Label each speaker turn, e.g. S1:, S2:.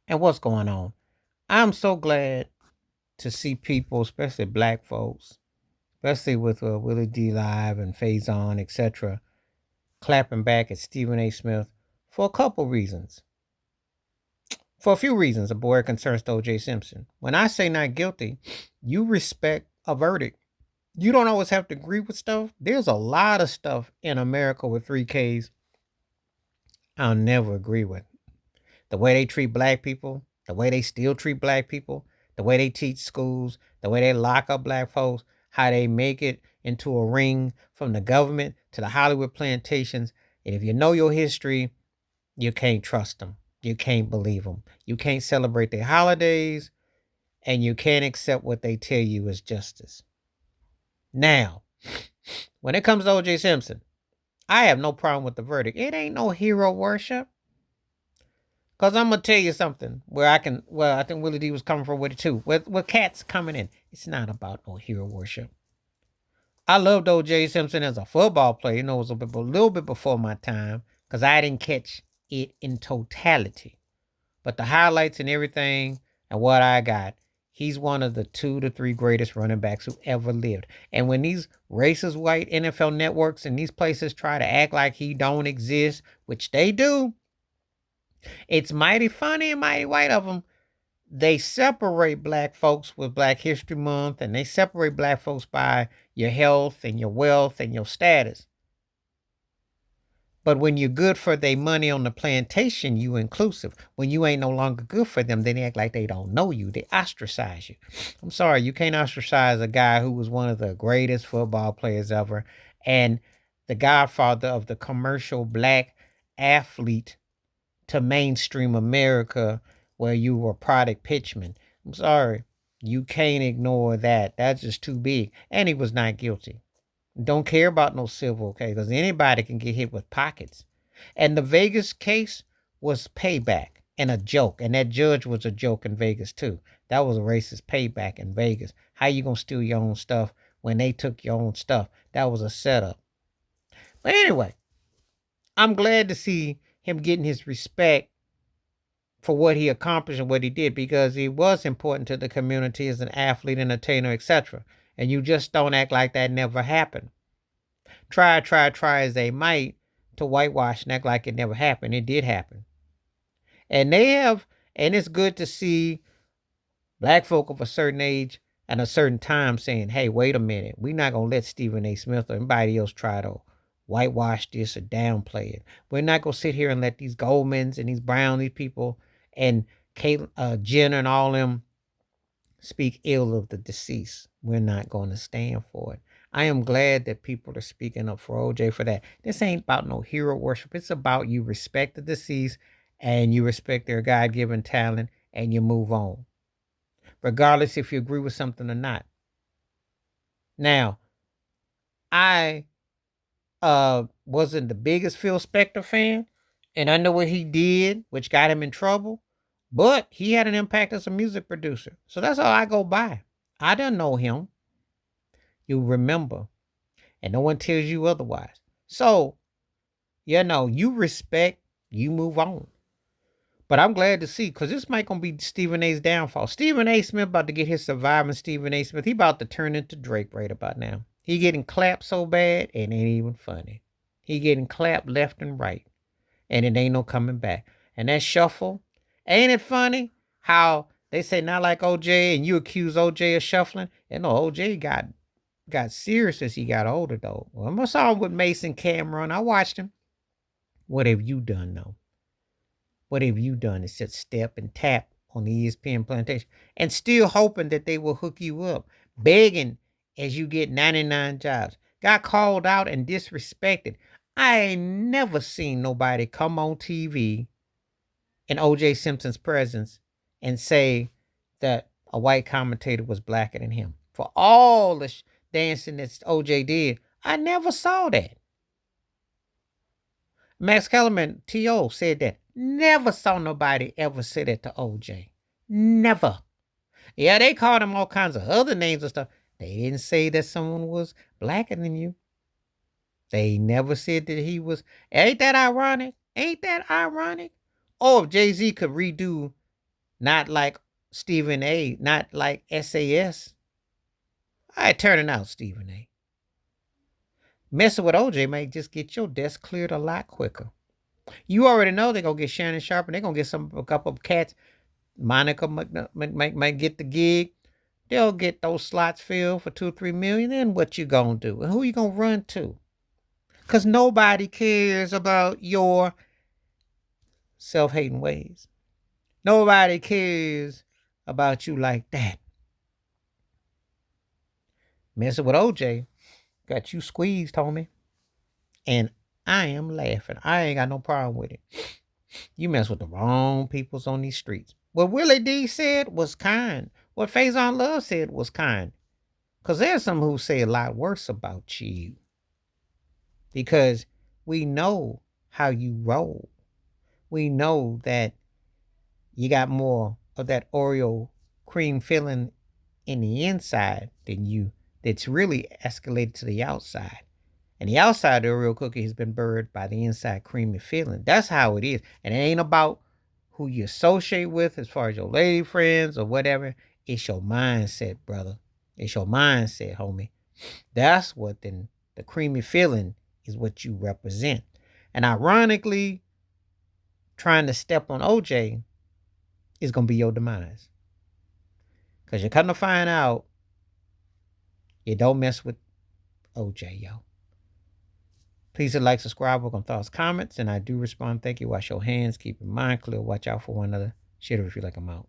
S1: and what's going on. I'm so glad to see people, especially black folks, especially with Willie D. Live and Faison, etc., clapping back at Stephen A. Smith for a couple reasons. For a few reasons, where it concerns to OJ Simpson. When I say not guilty, you respect a verdict. You don't always have to agree with stuff. There's a lot of stuff in America with 3Ks I'll never agree with. The way they treat black people, the way they still treat black people, the way they teach schools, the way they lock up black folks, how they make it into a ring from the government to the Hollywood plantations. And if you know your history, you can't trust them. You can't believe them. You can't celebrate their holidays, and you can't accept what they tell you is justice. Now, when it comes to OJ Simpson, I have no problem with the verdict. It ain't no hero worship. Cause I'm gonna tell you something where I think Willie D was coming from with it too. With cats coming in, it's not about no hero worship. I loved O.J. Simpson as a football player. You know, it was a little bit before my time because I didn't catch it in totality. But the highlights and everything and what I got, he's one of the 2 to 3 greatest running backs who ever lived. And when these racist white NFL networks and these places try to act like he don't exist, which they do, it's mighty funny and mighty white of them. They separate black folks with Black History Month, and they separate black folks by your health and your wealth and your status. But when you're good for their money on the plantation, you inclusive. When you ain't no longer good for them, they act like they don't know you. They ostracize you. I'm sorry, you can't ostracize a guy who was one of the greatest football players ever and the godfather of the commercial black athlete to mainstream America where you were product pitchman. I'm sorry. You can't ignore that. That's just too big. And he was not guilty. Don't care about no civil case because anybody can get hit with pockets. And the Vegas case was payback and a joke. And that judge was a joke in Vegas too. That was a racist payback in Vegas. How you gonna steal your own stuff when they took your own stuff? That was a setup. But anyway, I'm glad to see him getting his respect for what he accomplished and what he did because he was important to the community as an athlete, entertainer, etc. And you just don't act like that never happened. Try as they might to whitewash and act like it never happened. It did happen. And and it's good to see black folk of a certain age and a certain time saying, hey, wait a minute. We're not going to let Stephen A. Smith or anybody else try to whitewash this or downplay it. We're not going to sit here and let these Goldmans and these Brown, these people and Jenner and all them speak ill of the deceased. We're not going to stand for it. I am glad that people are speaking up for OJ for that. This ain't about no hero worship. It's about you respect the deceased and you respect their God given talent and you move on, regardless if you agree with something or not. Now, I wasn't the biggest Phil Spector fan, and I know what he did, which got him in trouble. But he had an impact as a music producer. So that's all I go by. I didn't know him. You remember. And no one tells you otherwise. So, you respect, you move on. But I'm glad to see, because this might gonna be Stephen A's downfall. Stephen A. Smith about to get his surviving Stephen A. Smith. He about to turn into Drake right about now. He getting clapped so bad, it ain't even funny. He getting clapped left and right. And it ain't no coming back. And that shuffle, ain't it funny how they say not like OJ and you accuse OJ of shuffling? And no, OJ got serious as he got older though. Well, I saw him with Mason Cameron. I watched him. What have you done though? What have you done is just step and tap on the ESPN plantation and still hoping that they will hook you up, begging as you get 99 jobs. Got called out and disrespected. I ain't never seen nobody come on TV in OJ Simpson's presence and say that a white commentator was blacker than him. For all the dancing that OJ did, I never saw that. Max Kellerman, T.O., said that. Never saw nobody ever say that to OJ. Never. Yeah, they called him all kinds of other names and stuff. They didn't say that someone was blacker than you. They never said that he was. Ain't that ironic? Ain't that ironic? Oh, if Jay-Z could redo Not like Stephen A. Not like SAS. All right, turning out Stephen A. Messing with OJ may just get your desk cleared a lot quicker. You already know they're gonna get Shannon Sharp and they're gonna get a couple of cats. Monica might get the gig. They'll get those slots filled for 2 or 3 million. Then what you gonna do? And who you gonna run to? Cause nobody cares about your self-hating ways. Nobody cares about you like that. Messing with OJ got you squeezed, homie. And I am laughing. I ain't got no problem with it. You mess with the wrong peoples on these streets. What Willie D said was kind. What Faison Love said was kind. Because there's some who say a lot worse about you. Because we know how you roll. We know that you got more of that Oreo cream filling in the inside than you that's really escalated to the outside. And the outside of the Oreo cookie has been burned by the inside creamy filling. That's how it is. And it ain't about who you associate with as far as your lady friends or whatever. It's your mindset, brother. It's your mindset, homie. That's what then the creamy filling is what you represent. And ironically, trying to step on OJ is going to be your demise. Because you're coming to find out you don't mess with OJ, yo. Please hit like, subscribe, work on thoughts, comments, and I do respond. Thank you. Wash your hands. Keep your mind clear. Watch out for one another. Share it if you like them out.